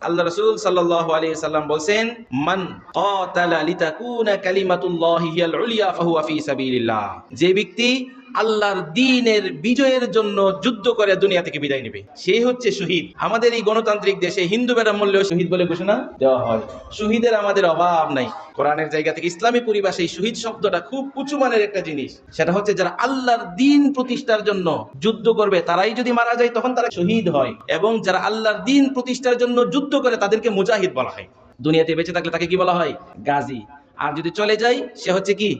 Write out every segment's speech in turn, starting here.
আল্লাহ রাসূল সাল্লাল্লাহু আলাইহি ওয়াসাল্লাম বলেন, মান কাতালা লিতাকুনা কালিমাতুল্লাহি হিয়াল উলিয়া ফাহুয়া ফি সাবিলিল্লাহ। যে ব্যক্তি আল্লাহর দ্বীনের বিজয়ের জন্য যুদ্ধ করে দুনিয়া থেকে বিদায় নেবে, সে হচ্ছে শহীদ। আমাদের এই গণতান্ত্রিক দেশে হিন্দু বেড়া মূল্য শহীদ বলে ঘোষণা দেওয়া হয়। শহীদের আমাদের অভাব নাই। কোরআনের জায়গা থেকে ইসলামী পরিভাষায় এই শহীদ শব্দটা খুব উঁচু মানের একটা জিনিস। সেটা হচ্ছে যারা আল্লাহর দ্বীন প্রতিষ্ঠার জন্য যুদ্ধ করবে, তারাই যদি মারা যায় তখন তারা শহীদ হয়, এবং যারা আল্লাহর দ্বীন প্রতিষ্ঠার জন্য যুদ্ধ করে তাদেরকে মুজাহিদ বলা হয়। দুনিয়াতে বেঁচে থাকলে তাকে কি বলা হয়? গাজী। আর যদি চলে যায় সে হচ্ছে কি?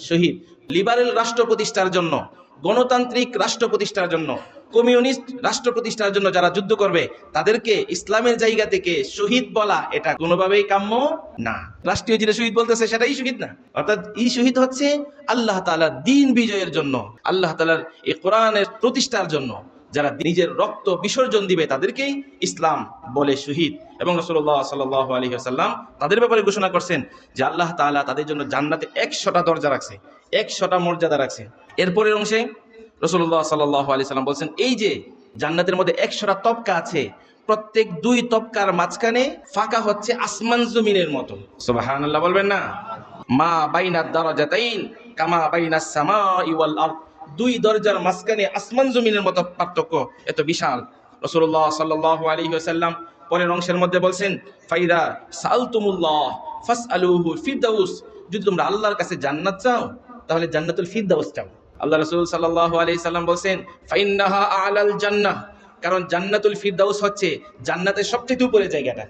শহীদ। লিবারেল রাষ্ট্র প্রতিষ্ঠার জন্য, গণতান্ত্রিক রাষ্ট্র প্রতিষ্ঠার জন্য, কমিউনিস্ট রাষ্ট্র প্রতিষ্ঠার জন্য যারা যুদ্ধ করবে তাদেরকে ইসলামের জায়গা থেকে শহীদ বলা এটা কোনোভাবেই কাম্য না। রাষ্ট্রীয় যেটা শহীদ বলতেছে সেটাই শহীদ না। অর্থাৎ এই শহীদ হচ্ছে আল্লাহ তাআলার দ্বীন বিজয়ের জন্য, আল্লাহ তাআলার এই কোরআনের প্রতিষ্ঠার জন্য যারা নিজের রক্ত বিসর্জন দিবে তাদেরকেই ইসলাম বলে শহীদ। এবং রাসূলুল্লাহ সাল্লাল্লাহু আলাইহি ওয়াসাল্লাম তাদের ব্যাপারে ঘোষণা করছেন যে আল্লাহ তাআলা তাদের জন্য জান্নাতে 100টা দরজা রাখছে, 100টা মর্যাদা রাখছে। এরপরের অংশে রাসূলুল্লাহ সাল্লাল্লাহু আলাইহি ওয়াসাল্লাম বলেন, এই যে জান্নাতের মধ্যে 100টা তবকা আছে, প্রত্যেক 2 তবকার মাঝখানে ফাঁকা হচ্ছে আসমান জমিনের মতো। সুবহানাল্লাহ বলবেন না? মা বাইনাদ দারাজাতাইন কামা বাইনাস সামাই ওয়াল আরদ। 2 দরজার মাঝখানে আসমান জমিনের মতো পার্থক্য, এত বিশাল। রাসূলুল্লাহ সাল্লাল্লাহু আলাইহি ওয়াসাল্লাম পরের অংশের মধ্যে বলছেন, ফাইদা সালতুমুল্লাহ ফাসআলুহু ফিরদাউস। যদি তোমরা আল্লাহর কাছে জান্নাত চাও তাহলে জান্নাতুল ফিরদাউস চাও। আল্লাহ রাসূল সাল্লাল্লাহু আলাইহি সাল্লাম বলেন, ফাইন্নাহা আলাল জান্নাহ, কারণ জান্নাতুল ফিরদাউস হচ্ছে জান্নাতের সবচেয়ে উপরের জায়গাটা।